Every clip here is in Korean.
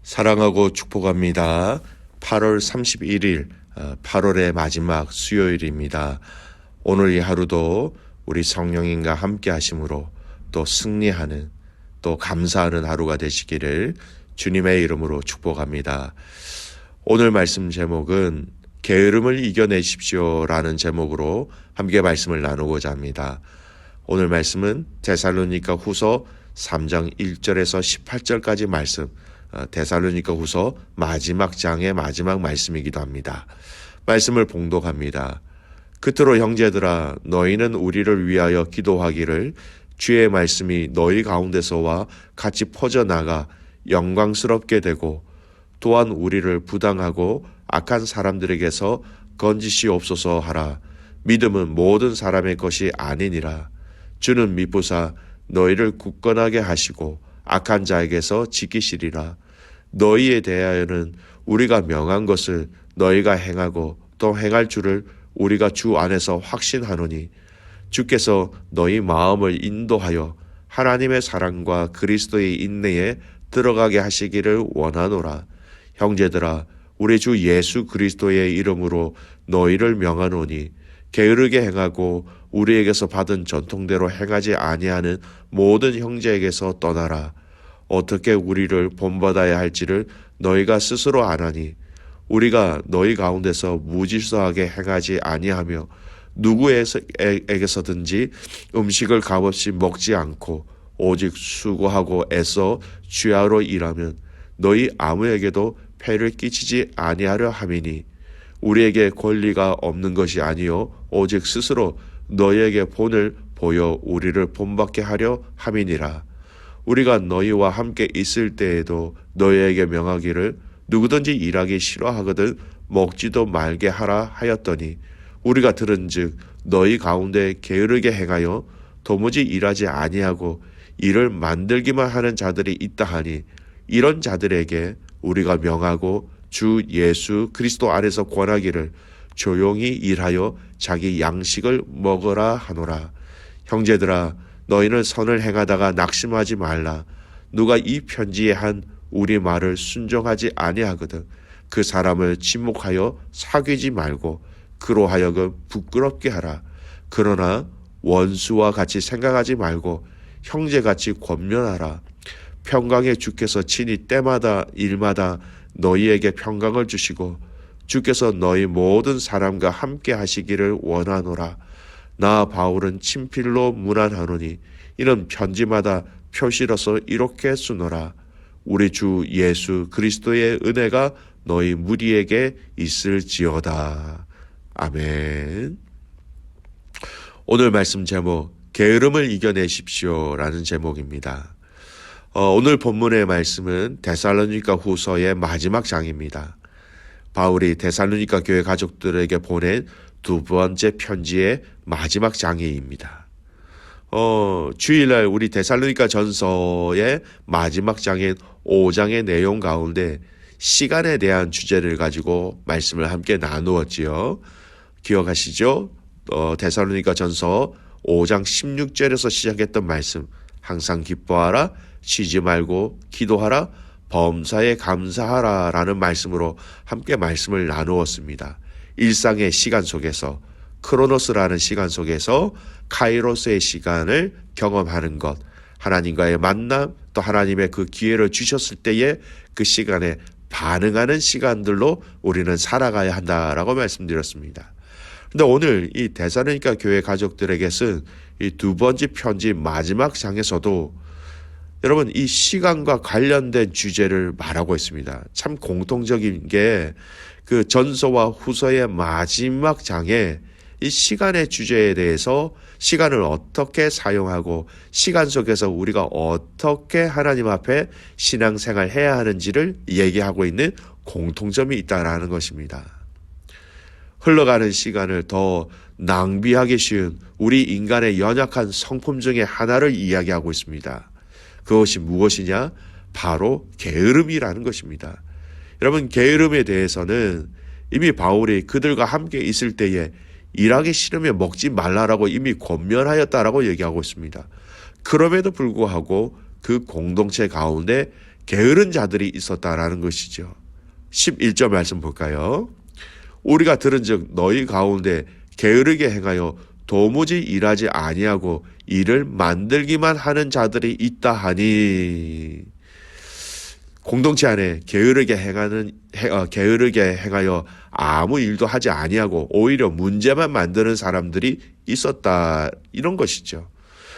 사랑하고 축복합니다. 8월 31일, 8월의 마지막 수요일입니다. 오늘 이 하루도 우리 성령님과 함께 하심으로 또 승리하는, 또 감사하는 하루가 되시기를 주님의 이름으로 축복합니다. 오늘 말씀 제목은 게으름을 이겨내십시오 라는 제목으로 함께 말씀을 나누고자 합니다. 오늘 말씀은 데살로니가 후서 3장 1절에서 18절까지 말씀, 데살로니가 후서 마지막 장의 마지막 말씀이기도 합니다. 말씀을 봉독합니다. 그토록 형제들아, 너희는 우리를 위하여 기도하기를 주의 말씀이 너희 가운데서와 같이 퍼져나가 영광스럽게 되고, 또한 우리를 부당하고 악한 사람들에게서 건지시옵소서 하라. 믿음은 모든 사람의 것이 아니니라. 주는 미쁘사 너희를 굳건하게 하시고 악한 자에게서 지키시리라. 너희에 대하여는 우리가 명한 것을 너희가 행하고 또 행할 줄을 우리가 주 안에서 확신하노니, 주께서 너희 마음을 인도하여 하나님의 사랑과 그리스도의 인내에 들어가게 하시기를 원하노라. 형제들아, 우리 주 예수 그리스도의 이름으로 너희를 명하노니, 게으르게 행하고 우리에게서 받은 전통대로 행하지 아니하는 모든 형제에게서 떠나라. 어떻게 우리를 본받아야 할지를 너희가 스스로 아나니, 우리가 너희 가운데서 무질서하게 행하지 아니하며 누구에게서든지 음식을 값없이 먹지 않고 오직 수고하고 애써 주야로 일하면 너희 아무에게도 폐를 끼치지 아니하려 함이니, 우리에게 권리가 없는 것이 아니요 오직 스스로 너희에게 본을 보여 우리를 본받게 하려 함이니라. 우리가 너희와 함께 있을 때에도 너희에게 명하기를 누구든지 일하기 싫어하거든 먹지도 말게 하라 하였더니, 우리가 들은즉 너희 가운데 게으르게 행하여 도무지 일하지 아니하고 일을 만들기만 하는 자들이 있다 하니, 이런 자들에게 우리가 명하고 주 예수 그리스도 안에서 권하기를 조용히 일하여 자기 양식을 먹으라 하노라. 형제들아, 너희는 선을 행하다가 낙심하지 말라. 누가 이 편지에 한 우리 말을 순종하지 아니하거든 그 사람을 침묵하여 사귀지 말고 그로 하여금 부끄럽게 하라. 그러나 원수와 같이 생각하지 말고 형제같이 권면하라. 평강의 주께서 친히 때마다 일마다 너희에게 평강을 주시고 주께서 너희 모든 사람과 함께 하시기를 원하노라. 나 바울은 친필로 문안하노니, 이는 편지마다 표시로서 이렇게 쓰노라. 우리 주 예수 그리스도의 은혜가 너희 무리에게 있을지어다. 아멘. 오늘 말씀 제목, 게으름을 이겨내십시오 라는 제목입니다. 오늘 본문의 말씀은 데살로니가 후서의 마지막 장입니다. 바울이 데살로니가 교회 가족들에게 보낸 두 번째 편지의 마지막 장입니다. 주일날 우리 데살로니가 전서의 마지막 장인 5장의 내용 가운데 시간에 대한 주제를 가지고 말씀을 함께 나누었지요. 기억하시죠? 데살로니가 전서 5장 16절에서 시작했던 말씀, 항상 기뻐하라, 쉬지 말고 기도하라, 범사에 감사하라 라는 말씀으로 함께 말씀을 나누었습니다. 일상의 시간 속에서, 크로노스라는 시간 속에서 카이로스의 시간을 경험하는 것, 하나님과의 만남, 또 하나님의 그 기회를 주셨을 때에 그 시간에 반응하는 시간들로 우리는 살아가야 한다라고 말씀드렸습니다. 근데 오늘 이 데살로니가 교회 가족들에게 쓴 이 두 번째 편지 마지막 장에서도 여러분 이 시간과 관련된 주제를 말하고 있습니다. 참 공통적인 게 그 전서와 후서의 마지막 장에 이 시간의 주제에 대해서 시간을 어떻게 사용하고 시간 속에서 우리가 어떻게 하나님 앞에 신앙생활 해야 하는지를 얘기하고 있는 공통점이 있다라는 것입니다. 흘러가는 시간을 더 낭비하기 쉬운 우리 인간의 연약한 성품 중에 하나를 이야기하고 있습니다. 그것이 무엇이냐? 바로 게으름이라는 것입니다. 여러분, 게으름에 대해서는 이미 바울이 그들과 함께 있을 때에 일하기 싫으면 먹지 말라라고 이미 권면하였다라고 얘기하고 있습니다. 그럼에도 불구하고 그 공동체 가운데 게으른 자들이 있었다라는 것이죠. 11절 말씀 볼까요? 우리가 들은즉 너희 가운데 게으르게 행하여 도무지 일하지 아니하고 일을 만들기만 하는 자들이 있다 하니. 공동체 안에 게으르게 행하여 아무 일도 하지 아니하고 오히려 문제만 만드는 사람들이 있었다, 이런 것이죠.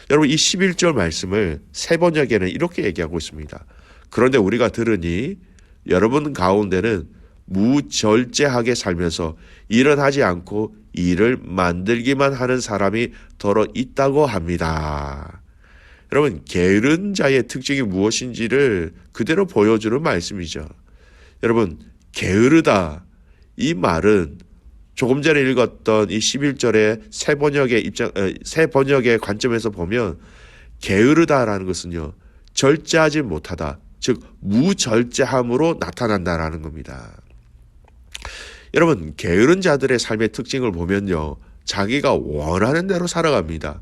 여러분, 이 11절 말씀을 세 번역에는 이렇게 얘기하고 있습니다. 그런데 우리가 들으니 여러분 가운데는 무절제하게 살면서 일은 하지 않고 일을 만들기만 하는 사람이 더러 있다고 합니다. 여러분, 게으른 자의 특징이 무엇인지를 그대로 보여주는 말씀이죠. 여러분, 게으르다, 이 말은 조금 전에 읽었던 이 11절의 새 번역의 관점에서 보면 게으르다라는 것은요, 절제하지 못하다, 즉 무절제함으로 나타난다라는 겁니다. 여러분, 게으른 자들의 삶의 특징을 보면요, 자기가 원하는 대로 살아갑니다.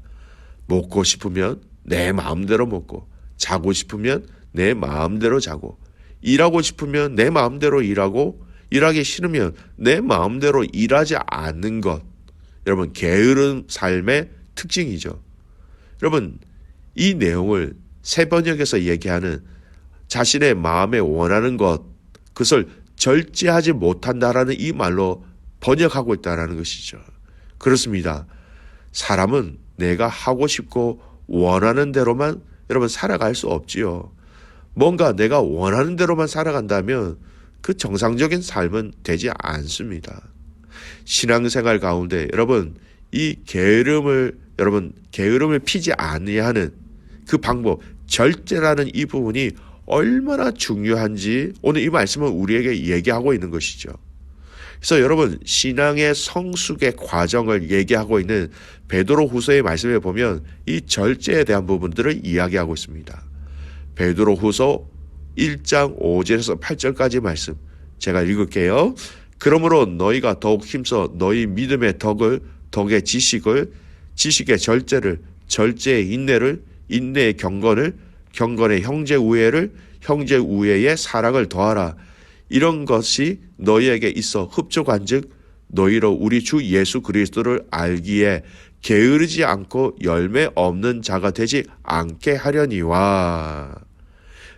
먹고 싶으면 내 마음대로 먹고, 자고 싶으면 내 마음대로 자고, 일하고 싶으면 내 마음대로 일하고, 일하기 싫으면 내 마음대로 일하지 않는 것. 여러분, 게으른 삶의 특징이죠. 여러분, 이 내용을 새 번역에서 얘기하는 자신의 마음에 원하는 것, 그것을 절제하지 못한다라는 이 말로 번역하고 있다는 것이죠. 그렇습니다. 사람은 내가 하고 싶고 원하는 대로만 여러분 살아갈 수 없지요. 뭔가 내가 원하는 대로만 살아간다면 그 정상적인 삶은 되지 않습니다. 신앙생활 가운데 여러분, 이 게으름을 피지 아니하는 그 방법, 절제라는 이 부분이 얼마나 중요한지 오늘 이 말씀은 우리에게 얘기하고 있는 것이죠. 그래서 여러분, 신앙의 성숙의 과정을 얘기하고 있는 베드로후서의 말씀에 보면 이 절제에 대한 부분들을 이야기하고 있습니다. 베드로후서 1장 5절에서 8절까지 말씀 제가 읽을게요. 그러므로 너희가 더욱 힘써 너희 믿음의 덕의 지식을, 지식의 절제를, 절제의 인내를, 인내의 경건을, 경건의 형제 우애를, 형제 우애의 사랑을 더하라. 이런 것이 너희에게 있어 흡족한즉 너희로 우리 주 예수 그리스도를 알기에 게으르지 않고 열매 없는 자가 되지 않게 하려니와.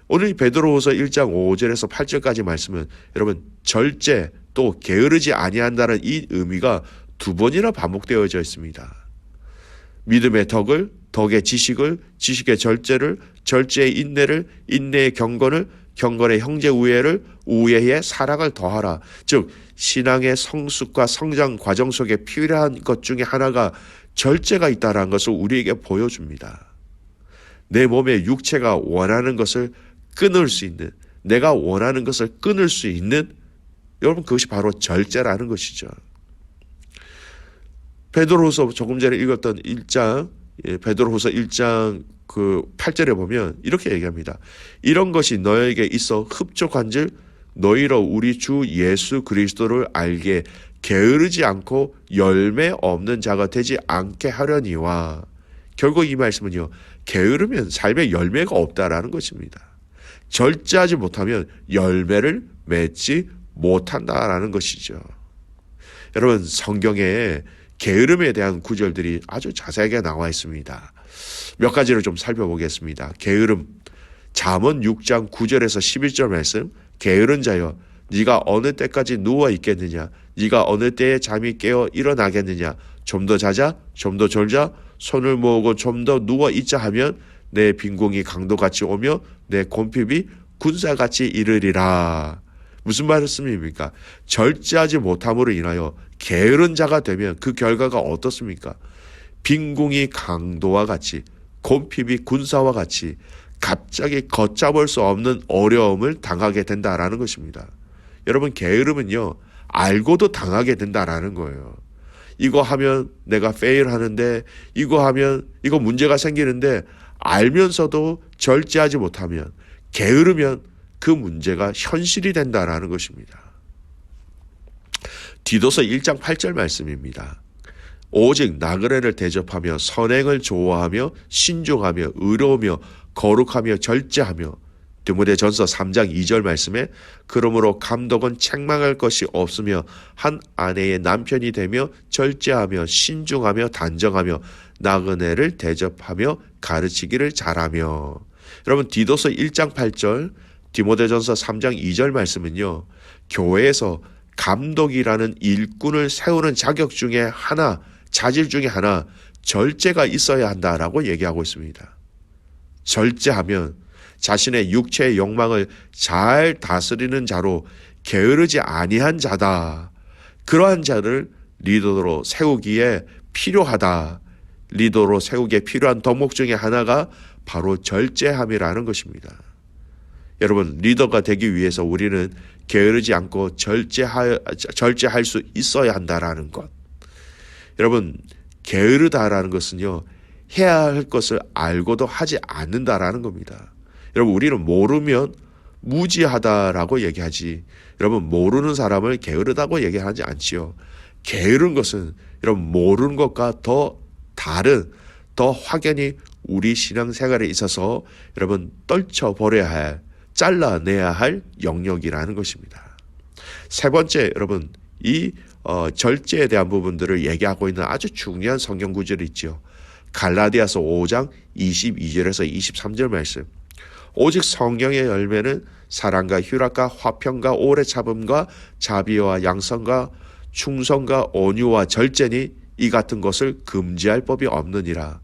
오늘 베드로후서 1장 5절에서 8절까지 말씀은 여러분, 절제 또 게으르지 아니한다는 이 의미가 두 번이나 반복되어져 있습니다. 믿음의 덕의 지식을, 지식의 절제를, 절제의 인내를, 인내의 경건을, 경건의 형제 우애를, 우애의 사랑을 더하라. 즉 신앙의 성숙과 성장 과정 속에 필요한 것 중에 하나가 절제가 있다는 것을 우리에게 보여줍니다. 내 몸의 육체가 원하는 것을 끊을 수 있는, 내가 원하는 것을 끊을 수 있는, 여러분, 그것이 바로 절제라는 것이죠. 베드로후서 조금 전에 읽었던 1장, 베드로후서 1장 그 8절에 보면 이렇게 얘기합니다. 이런 것이 너에게 있어 흡족한즉 너희로 우리 주 예수 그리스도를 알게 게으르지 않고 열매 없는 자가 되지 않게 하려니와. 결국 이 말씀은요, 게으르면 삶에 열매가 없다라는 것입니다. 절제하지 못하면 열매를 맺지 못한다라는 것이죠. 여러분, 성경에 게으름에 대한 구절들이 아주 자세하게 나와 있습니다. 몇 가지를 좀 살펴보겠습니다. 게으름, 잠언 6장 9절에서 11절 말씀. 게으른 자여, 네가 어느 때까지 누워 있겠느냐? 네가 어느 때에 잠이 깨어 일어나겠느냐? 좀 더 자자, 좀 더 졸자, 손을 모으고 좀 더 누워 있자 하면 내 빈궁이 강도같이 오며 내 곰핍이 군사같이 이르리라. 무슨 말씀입니까? 절제하지 못함으로 인하여 게으른 자가 되면 그 결과가 어떻습니까? 빈궁이 강도와 같이, 곰핍이 군사와 같이 갑자기 걷잡을 수 없는 어려움을 당하게 된다라는 것입니다. 여러분, 게으름은요, 알고도 당하게 된다라는 거예요. 이거 하면 내가 페일하는데, 이거 하면 이거 문제가 생기는데 알면서도 절제하지 못하면, 게으르면 그 문제가 현실이 된다라는 것입니다. 디도서 1장 8절 말씀입니다. 오직 나그네를 대접하며 선행을 좋아하며 신중하며 의로우며 거룩하며 절제하며 디모데전서 3장 2절 말씀에 그러므로 감독은 책망할 것이 없으며 한 아내의 남편이 되며 절제하며 신중하며 단정하며 나그네를 대접하며 가르치기를 잘하며. 여러분 디도서 1장 8절 디모데전서 3장 2절 말씀은요, 교회에서 감독이라는 일꾼을 세우는 자격 중에 하나, 자질 중에 하나, 절제가 있어야 한다라고 얘기하고 있습니다. 절제하면 자신의 육체의 욕망을 잘 다스리는 자로 게으르지 아니한 자다. 그러한 자를 리더로 세우기에 필요하다. 리더로 세우기에 필요한 덕목 중에 하나가 바로 절제함이라는 것입니다. 여러분, 리더가 되기 위해서 우리는 게으르지 않고 절제할 수 있어야 한다라는 것. 여러분, 게으르다라는 것은요, 해야 할 것을 알고도 하지 않는다라는 겁니다. 여러분, 우리는 모르면 무지하다라고 얘기하지, 여러분, 모르는 사람을 게으르다고 얘기하지 않지요. 게으른 것은 여러분, 모르는 것과 더 다른, 더 확연히 우리 신앙생활에 있어서 여러분 떨쳐버려야 할, 잘라내야 할 영역이라는 것입니다. 세 번째, 여러분, 이 절제에 대한 부분들을 얘기하고 있는 아주 중요한 성경 구절이 있죠. 갈라디아서 5장 22절에서 23절 말씀. 오직 성령의 열매는 사랑과 희락과 화평과 오래 참음과 자비와 양선과 충성과 온유와 절제니 이 같은 것을 금지할 법이 없느니라.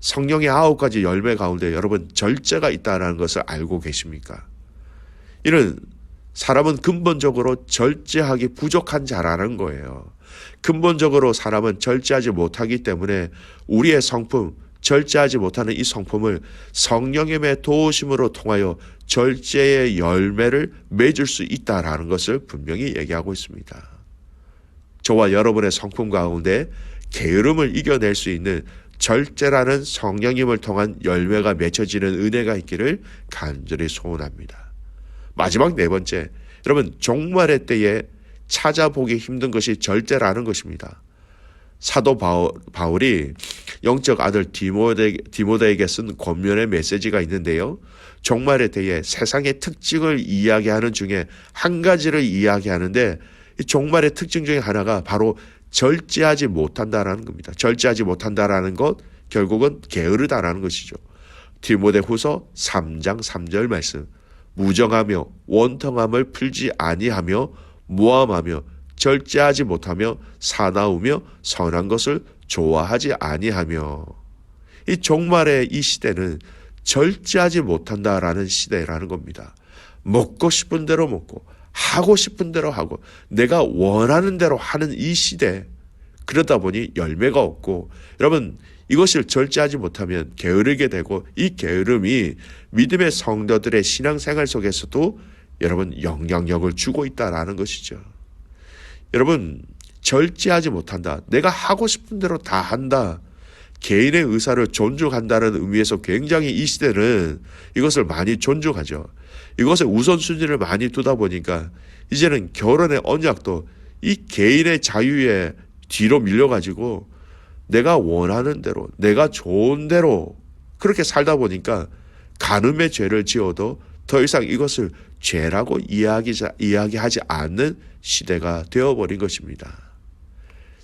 성령의 9가지 열매 가운데 여러분 절제가 있다는 것을 알고 계십니까? 이는 사람은 근본적으로 절제하기 부족한 자라는 거예요. 근본적으로 사람은 절제하지 못하기 때문에 우리의 성품, 절제하지 못하는 이 성품을 성령님의 도우심으로 통하여 절제의 열매를 맺을 수 있다라는 것을 분명히 얘기하고 있습니다. 저와 여러분의 성품 가운데 게으름을 이겨낼 수 있는 절제라는 성령님을 통한 열매가 맺혀지는 은혜가 있기를 간절히 소원합니다. 마지막 네 번째, 여러분 종말의 때에 찾아보기 힘든 것이 절제라는 것입니다. 사도 바울이 영적 아들 디모데에게 쓴 권면의 메시지가 있는데요. 종말의 때에 세상의 특징을 이야기하는 중에 한 가지를 이야기하는데 이 종말의 특징 중에 하나가 바로 절제하지 못한다라는 겁니다. 절제하지 못한다라는 것, 결국은 게으르다라는 것이죠. 디모데후서 3장 3절 말씀. 무정하며 원통함을 풀지 아니하며 모함하며 절제하지 못하며 사나우며 선한 것을 좋아하지 아니하며. 이 종말의 이 시대는 절제하지 못한다라는 시대라는 겁니다. 먹고 싶은 대로 먹고 하고 싶은 대로 하고 내가 원하는 대로 하는 이 시대, 그러다 보니 열매가 없고, 여러분 이것을 절제하지 못하면 게으르게 되고 이 게으름이 믿음의 성도들의 신앙생활 속에서도 여러분 영향력을 주고 있다라는 것이죠. 여러분 절제하지 못한다, 내가 하고 싶은 대로 다 한다, 개인의 의사를 존중한다는 의미에서 굉장히 이 시대는 이것을 많이 존중하죠. 이것에 우선순위를 많이 두다 보니까 이제는 결혼의 언약도 이 개인의 자유에 뒤로 밀려가지고 내가 원하는 대로, 내가 좋은 대로 그렇게 살다 보니까 간음의 죄를 지어도 더 이상 이것을 죄라고 이야기하지 않는 시대가 되어버린 것입니다.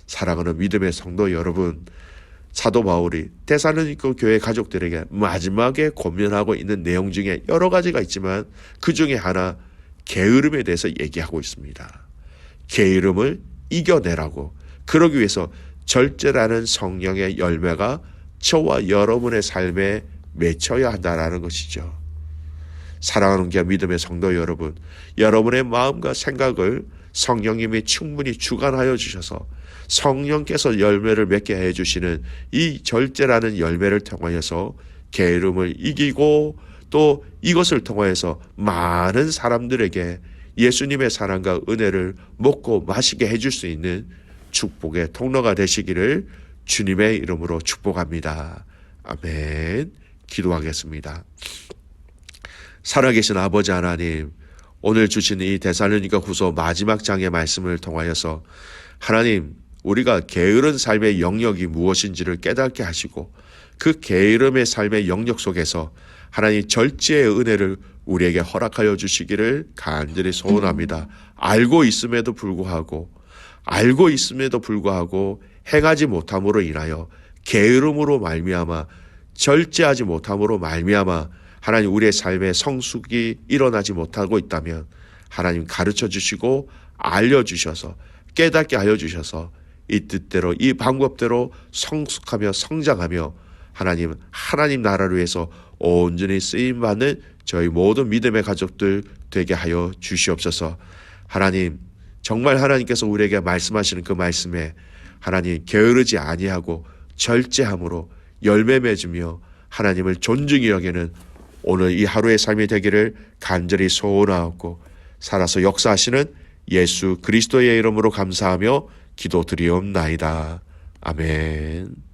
사랑하는 믿음의 성도 여러분, 사도 바울이 데살로니가 교회 가족들에게 마지막에 권면하고 있는 내용 중에 여러 가지가 있지만 그 중에 하나, 게으름에 대해서 얘기하고 있습니다. 게으름을 이겨내라고, 그러기 위해서 절제라는 성령의 열매가 저와 여러분의 삶에 맺혀야 한다는 것이죠. 사랑하는 게 믿음의 성도 여러분, 여러분의 마음과 생각을 성령님이 충분히 주관하여 주셔서 성령께서 열매를 맺게 해주시는 이 절제라는 열매를 통하여서 게으름을 이기고 또 이것을 통하여서 많은 사람들에게 예수님의 사랑과 은혜를 먹고 마시게 해줄 수 있는 축복의 통로가 되시기를 주님의 이름으로 축복합니다. 아멘. 기도하겠습니다. 살아계신 아버지 하나님, 오늘 주신 이 데살로니가 후서 마지막 장의 말씀을 통하여서 하나님, 우리가 게으른 삶의 영역이 무엇인지를 깨닫게 하시고 그 게으름의 삶의 영역 속에서 하나님 절제의 은혜를 우리에게 허락하여 주시기를 간절히 소원합니다. 알고 있음에도 불구하고 행하지 못함으로 인하여 게으름으로 말미암아 절제하지 못함으로 말미암아 하나님 우리의 삶에 성숙이 일어나지 못하고 있다면 하나님 가르쳐 주시고 알려주셔서 깨닫게 하여 주셔서 이 뜻대로 이 방법대로 성숙하며 성장하며 하나님 나라를 위해서 온전히 쓰임받는 저희 모든 믿음의 가족들 되게 하여 주시옵소서. 하나님 정말 하나님께서 우리에게 말씀하시는 그 말씀에 하나님 게으르지 아니하고 절제함으로 열매 맺으며 하나님을 존중히 여기는 오늘 이 하루의 삶이 되기를 간절히 소원하옵고 살아서 역사하시는 예수 그리스도의 이름으로 감사하며 기도드리옵나이다. 아멘.